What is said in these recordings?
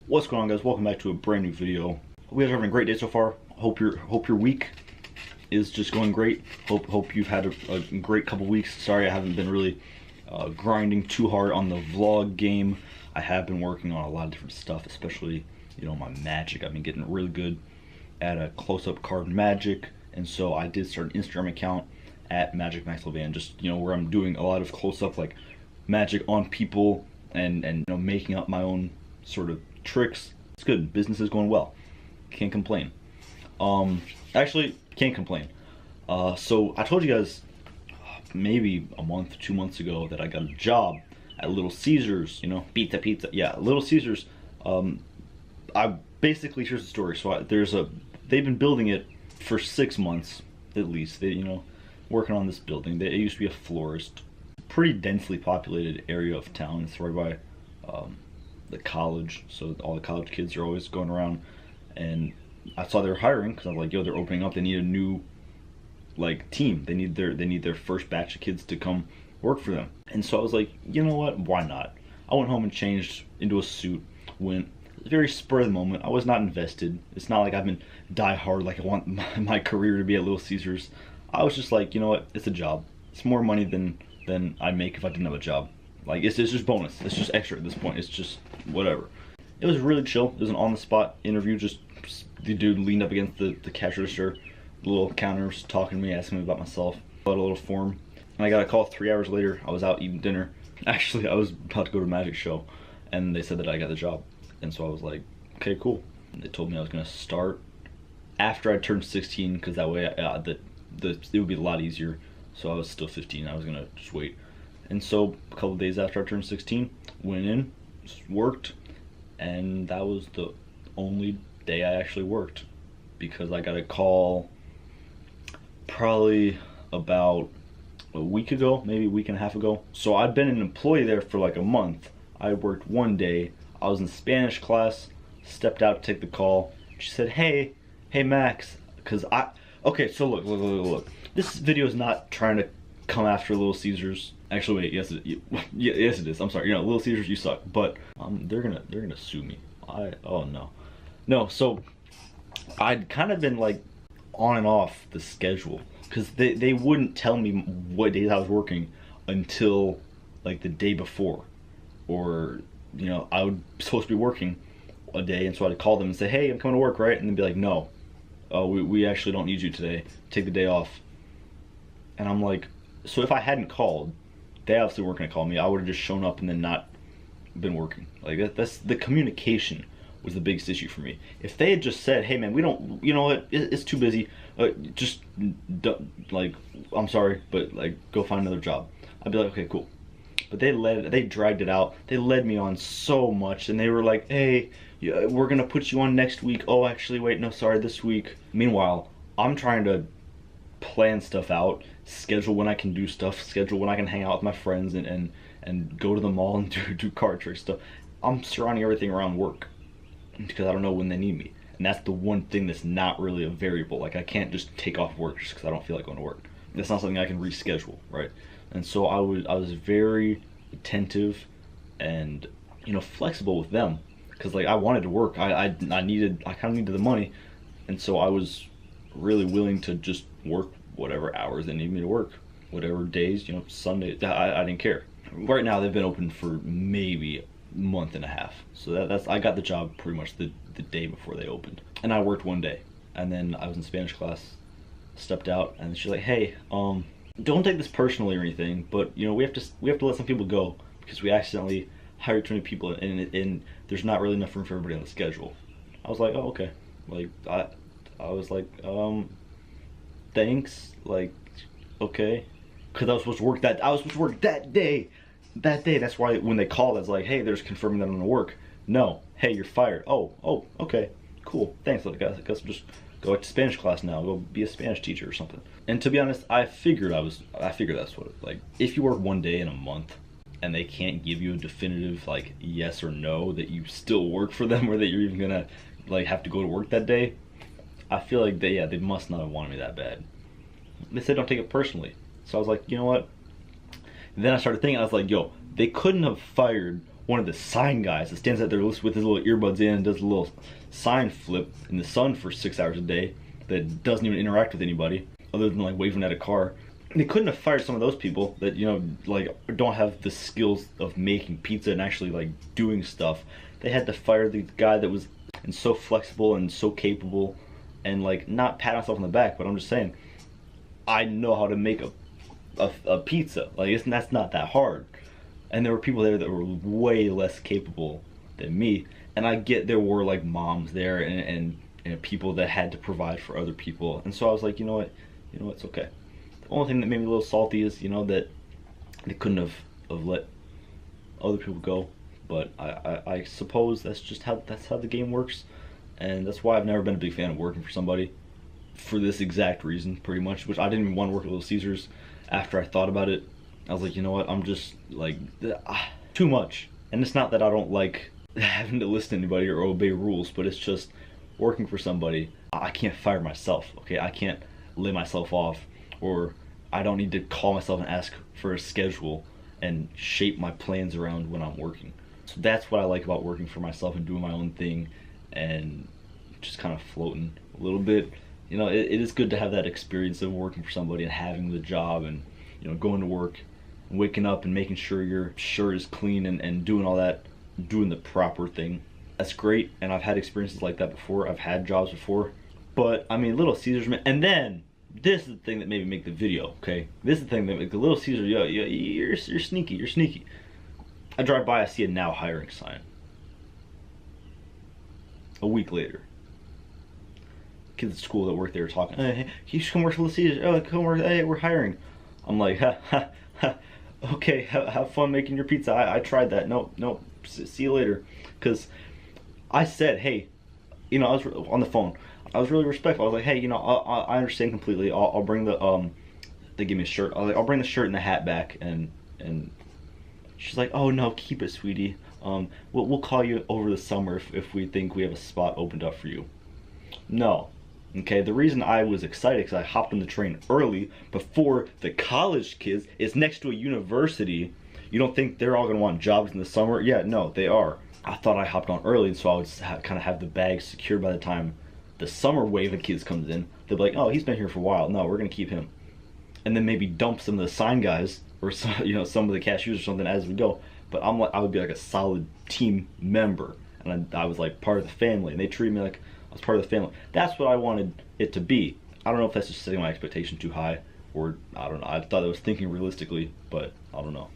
What's going on, guys? Welcome back to a brand new video. Hope you guys are having a great day so far. Hope your week is just going great. Hope you've had a great couple weeks. Sorry I haven't been really grinding too hard on the vlog game. I have been working on a lot of different stuff, especially my magic. I've been getting really good at a close-up card magic, and so I did start an Instagram account at LeVan, just where I'm doing a lot of close-up like magic on people and making up my own sort of tricks. It's good. Business is going well. Can't complain. Actually, can't complain. So I told you guys maybe a month, 2 months ago that I got a job at Little Caesars. Pizza. Yeah, Little Caesars. I basically, here's the story. So they've been building it for 6 months at least. They working on this building. It used to be a florist. Pretty densely populated area of town. It's right by the college, so all the college kids are always going around, and I saw they were hiring because I was like, yo, they're opening up. They need a new team. They need their first batch of kids to come work for them. And so I was like, you know what? Why not? I went home and changed into a suit. Went very spur of the moment. I was not invested. It's not like I've been die hard like I want my career to be at Little Caesars. I was just like, you know what? It's a job. It's more money than I'd make if I didn't have a job. Like, it's just bonus. It's just extra at this point. It's just whatever. It was really chill. It was an on-the-spot interview. Just the dude leaned up against the cash register, the little counters, talking to me, asking me about myself, about a little form. And I got a call 3 hours later. I was out eating dinner. Actually, I was about to go to a magic show, and they said that I got the job. And so I was like, okay, cool. And they told me I was gonna start after I turned 16, because that way it would be a lot easier. So I was still 15. I was gonna just wait. And so a couple days after I turned 16, went in, worked, and that was the only day I actually worked, because I got a call probably about a week ago, maybe a week and a half ago. So I'd been an employee there for like a month. I worked one day. I was in Spanish class, stepped out to take the call. She said, hey Max, okay, so look. This video is not trying to come after Little Caesars. Actually, wait, yes it is. I'm sorry. Little Caesars, you suck. But they're gonna sue me. Oh no. So I'd kind of been like on and off the schedule, because they wouldn't tell me what days I was working until like the day before, or I would supposed to be working a day, and so I'd call them and say, hey, I'm coming to work, right? And they'd be like, no, we actually don't need you today. Take the day off. And I'm like, so if I hadn't called, they obviously weren't going to call me. I would have just shown up and then not been working. Like, that's the communication was the biggest issue for me. If they had just said, hey man, we don't, it's too busy, just like, I'm sorry, but like, go find another job, I'd be like, okay, cool. But they dragged it out. They led me on so much, and they were like, hey, we're gonna put you on next week. Oh, actually, wait, no, sorry, this week. Meanwhile, I'm trying to plan stuff out, schedule when I can do stuff, schedule when I can hang out with my friends and go to the mall and do card trick stuff. I'm surrounding everything around work, because I don't know when they need me. And that's the one thing that's not really a variable. Like, I can't just take off work just because I don't feel like going to work. That's not something I can reschedule, right? And so I was very attentive and flexible with them, because like I wanted to work. I kind of needed the money, and so I was really willing to just work whatever hours they need me to work, whatever days, Sunday. I didn't care. Right now they've been open for maybe a month and a half, so that's I got the job pretty much the day before they opened, and I worked one day, and then I was in Spanish class, stepped out, and she's like, hey, don't take this personally or anything, but we have to let some people go because we accidentally hired too many people, and there's not really enough room for everybody on the schedule. I was like, oh, okay. Like I was like, thanks, like, okay, because I was supposed to work that day. That's why when they called, I was like, hey, they're just confirming that I'm gonna work. No, hey, you're fired. Oh, okay, cool, thanks. I guess I'll just go back to Spanish class now, go be a Spanish teacher or something. And to be honest, I figured that's what like, if you work one day in a month and they can't give you a definitive like yes or no that you still work for them, or that you're even gonna like have to go to work that day, I feel like they must not have wanted me that bad. They said don't take it personally. So I was like, you know what? And then I started thinking, I was like, yo, they couldn't have fired one of the sign guys that stands out there with his little earbuds in and does a little sign flip in the sun for 6 hours a day that doesn't even interact with anybody other than like waving at a car. They couldn't have fired some of those people that, you know, like don't have the skills of making pizza and actually like doing stuff. They had to fire the guy that was and so flexible and so capable, and like, not pat myself on the back, but I'm just saying I know how to make a pizza. Like, that's not that hard. And there were people there that were way less capable than me, and I get there were like moms there and people that had to provide for other people, and so I was like, you know what, it's okay. The only thing that made me a little salty is, you know, that they couldn't have let other people go. But I suppose that's just how the game works, and that's why I've never been a big fan of working for somebody, for this exact reason, pretty much. Which I didn't even want to work at Little Caesars. After I thought about it, I was like, you know what? I'm just like too much. And it's not that I don't like having to listen to anybody or obey rules, but it's just working for somebody. I can't fire myself. Okay, I can't lay myself off, or I don't need to call myself and ask for a schedule and shape my plans around when I'm working. So that's what I like about working for myself and doing my own thing and just kind of floating a little bit. You know, it is good to have that experience of working for somebody and having the job and, you know, going to work and waking up and making sure your shirt is clean and doing all that, doing the proper thing. That's great, and I've had experiences like that before. I've had jobs before. But, I mean, Little Caesars, and then this is the thing that made me make the video, okay? This is the thing that made the Little Caesars, you're sneaky, you're sneaky. I drive by, I see a now hiring sign. A week later, kids at school that work there are talking, hey, you should come work for Little Caesars. Oh, come work, hey, we're hiring. I'm like, okay, have fun making your pizza. I tried that. Nope, see you later. Because I said, hey, you know, I was on the phone. I was really respectful. I was like, hey, you know, I understand completely. I'll bring the, they give me a shirt. I'll bring the shirt and the hat back. And she's like, oh no, keep it, sweetie. We'll call you over the summer if we think we have a spot opened up for you. No. Okay, the reason I was excited because I hopped on the train early before the college kids. It's next to a university. You don't think they're all going to want jobs in the summer? Yeah, no, they are. I thought I hopped on early, and so I would kind of have the bag secured by the time the summer wave of kids comes in. They'll be like, oh, he's been here for a while. No, we're going to keep him. And then maybe dump some of the sign guys or some, you know, some of the cashiers or something as we go. But I would be like a solid team member, and I was like part of the family, and they treated me like I was part of the family. That's what I wanted it to be. I don't know if that's just setting my expectation too high, or I don't know. I thought I was thinking realistically, but I don't know.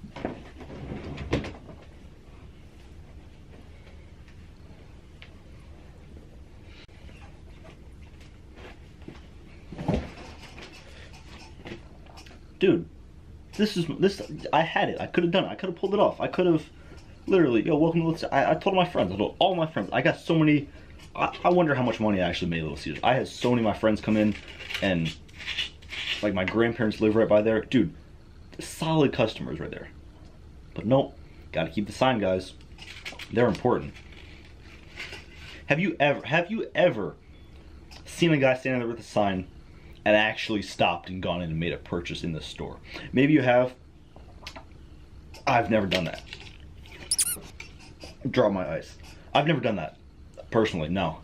Dude, this I had it. I could have done it. I could have pulled it off. I could have literally, yo, welcome to Little Caesars. I told my friends. I told all my friends. I got so many. I wonder how much money I actually made at Little Caesars. I had so many of my friends come in, and like my grandparents live right by there. Dude, solid customers right there. But nope, gotta keep the sign guys. They're important. Have you ever seen a guy standing there with a sign and actually stopped and gone in and made a purchase in the store? Maybe you have. I've never done that. Drop my ice. I've never done that. Personally, no.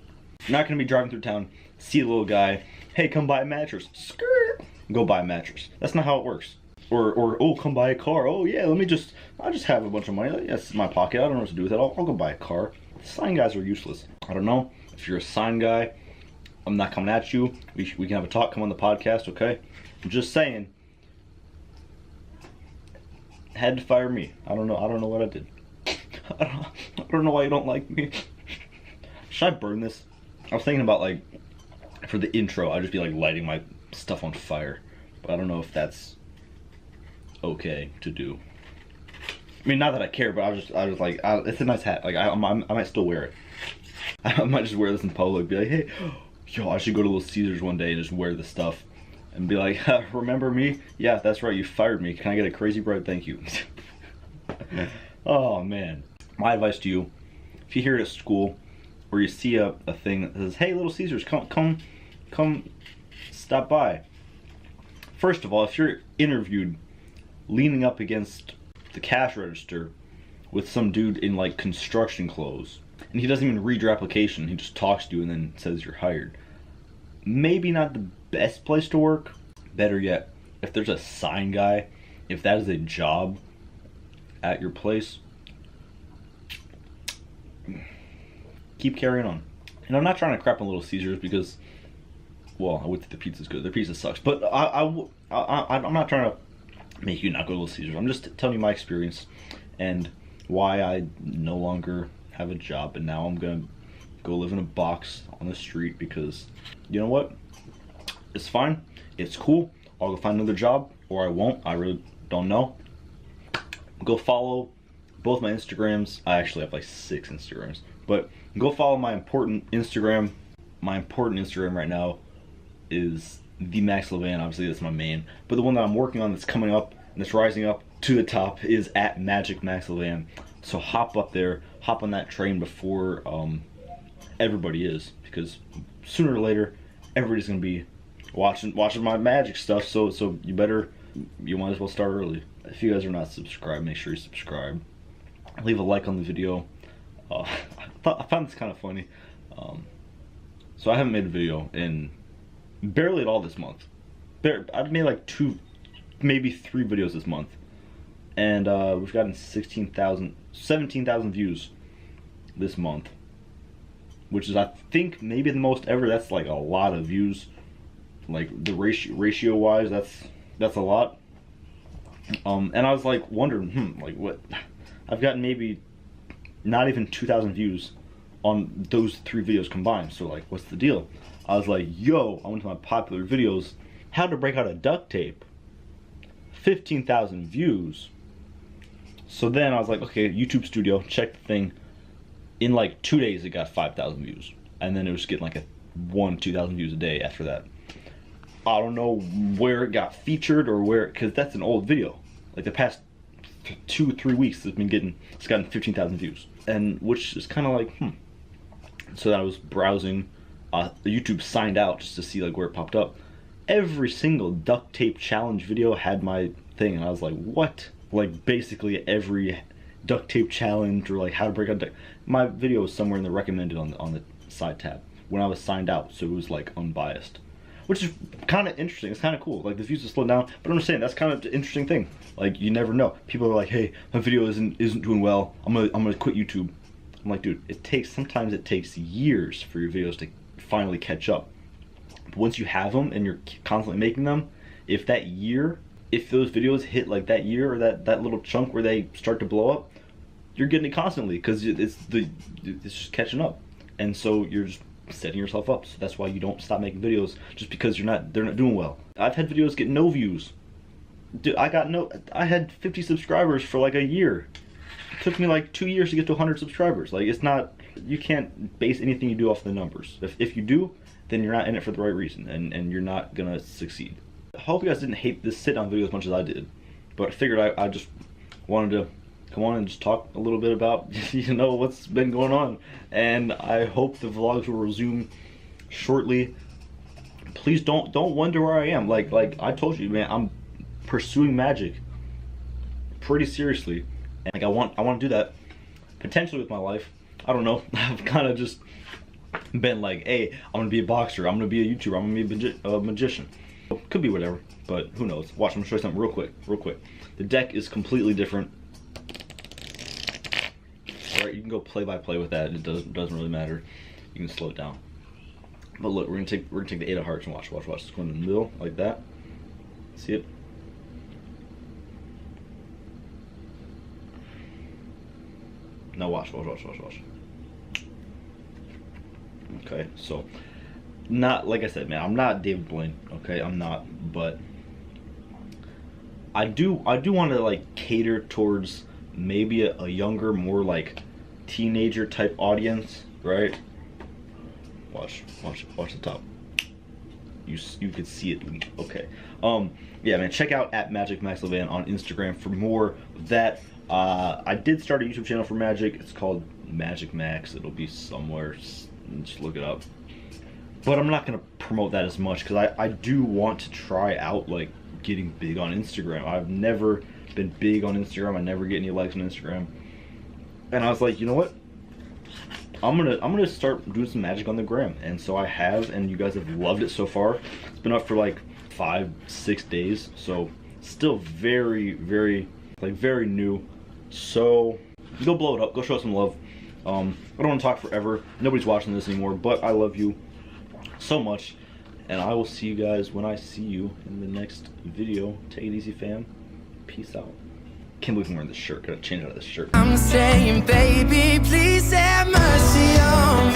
I'm not gonna be driving through town, see a little guy, hey, come buy a mattress. Skirt. Go buy a mattress. That's not how it works. Or oh, come buy a car. Oh yeah, I'll just have a bunch of money. Yes, in my pocket. I don't know what to do with it. I'll go buy a car. Sign guys are useless. I don't know. If you're a sign guy, I'm not coming at you. We can have a talk. Come on the podcast, okay? I'm just saying. Had to fire me. I don't know what I did. I don't know why you don't like me. Should I burn this? I was thinking about, like, for the intro, I'd just be like lighting my stuff on fire. But I don't know if that's okay to do. I mean, not that I care, but I was like, it's a nice hat. Like, I might still wear it. I might just wear this in public. Be like, hey, yo, I should go to Little Caesars one day and just wear this stuff. And be like, remember me? Yeah, that's right, you fired me. Can I get a crazy bright thank you? Oh, man. My advice to you, if you hear it at school, or you see a thing that says, hey, Little Caesars, come stop by. First of all, if you're interviewed leaning up against the cash register with some dude in like construction clothes, and he doesn't even read your application. He just talks to you and then says you're hired. Maybe not the best place to work. Better yet, if there's a sign guy, if that is a job at your place, keep carrying on. And I'm not trying to crap on Little Caesars because, well, I would think the pizza's good. Their pizza sucks, but I'm not trying to make you not go to Little Caesars. I'm just telling you my experience and why I no longer have a job, and now I'm gonna go live in a box on the street because, you know what? It's fine. It's cool. I'll go find another job, or I won't. I really don't know. Go follow both my Instagrams. I actually have like 6 Instagrams, but go follow my important Instagram. My important Instagram right now is the Max LeVan. Obviously, that's my main. But the one that I'm working on that's coming up and that's rising up to the top is at Magic Max LeVan. So hop up there, hop on that train before everybody is, because sooner or later everybody's gonna be watching my magic stuff. So you might as well start early. If you guys are not subscribed, make sure you subscribe. Leave a like on the video. I found this kind of funny. So I haven't made a video in barely at all this month. I've made like 2, maybe 3 videos this month, and we've gotten 17,000 views this month, which is, I think, maybe the most ever. That's like a lot of views. Like the ratio wise, that's a lot. And I was like wondering, like what? I've gotten maybe not even 2,000 views on those 3 videos combined. So like, what's the deal? I was like, yo, I went to my popular videos, how to break out a duct tape. 15,000 views. So then I was like, okay, YouTube Studio, check the thing. In like 2 days, it got 5,000 views, and then it was getting like 2,000 views a day after that. I don't know where it got featured or where, because that's an old video. Like the past 2-3 weeks, it's gotten 15,000 views, and which is kind of like, So then I was browsing, the YouTube signed out just to see like where it popped up. Every single duct tape challenge video had my thing, and I was like, what? Like basically every duct tape challenge or like how to break out my video was somewhere in the recommended on the side tab when I was signed out, so it was like unbiased, which is kind of interesting. It's kind of cool. Like the views have slowed down, but I'm just saying that's kind of an interesting thing. Like you never know. People are like, hey, my video isn't doing well. I'm gonna quit YouTube. I'm like, dude, sometimes it takes years for your videos to finally catch up. But once you have them and you're constantly making them, if those videos hit like that year or that little chunk where they start to blow up, you're getting it constantly because it's just catching up, and so you're just setting yourself up. So that's why you don't stop making videos just because they're not doing well. I've had videos get no views. Dude, I had 50 subscribers for like a year. It took me like 2 years to get to 100 subscribers. Like you can't base anything you do off the numbers. If you do, then you're not in it for the right reason, and you're not gonna succeed. I hope you guys didn't hate this sit-down video as much as I did, but I figured I just wanted to come on and just talk a little bit about what's been going on, and I hope the vlogs will resume shortly. Please don't wonder where I am. Like I told you, man, I'm pursuing magic pretty seriously, and like I want to do that potentially with my life. I don't know. I've kind of just been like, hey, I'm gonna be a boxer, I'm gonna be a YouTuber, I'm gonna be a magician. Could be whatever, but who knows. Watch, I'm gonna show you something real quick. The deck is completely different. Alright, you can go play by play with that. It doesn't really matter. You can slow it down. But look, we're gonna take the 8 of hearts and watch. It's going in the middle like that. See it? Now watch. Okay, so not like I said, man, I'm not David Blaine, okay? I'm not, but I do want to like cater towards maybe a younger, more like teenager type audience, right? Watch the top. You could see it. Okay. Yeah, man, check out at Magic Max LeVan on Instagram for more of that. I did start a YouTube channel for Magic. It's called Magic Max. It'll be somewhere. Just look it up. But I'm not gonna promote that as much because I do want to try out like getting big on Instagram. I've never been big on Instagram. I never get any likes on Instagram. And I was like, you know what? I'm gonna start doing some magic on the gram. And so I have, and you guys have loved it so far. It's been up for like 5-6 days, so still very, very, like, very new. So go blow it up, go show some love. I don't want to talk forever. Nobody's watching this anymore, but I love you so much, and I will see you guys when I see you in the next video. Take it easy, fam. Peace out. Can't believe I'm wearing this shirt. Gotta change out of this shirt. I'm saying, baby, please have mercy on me.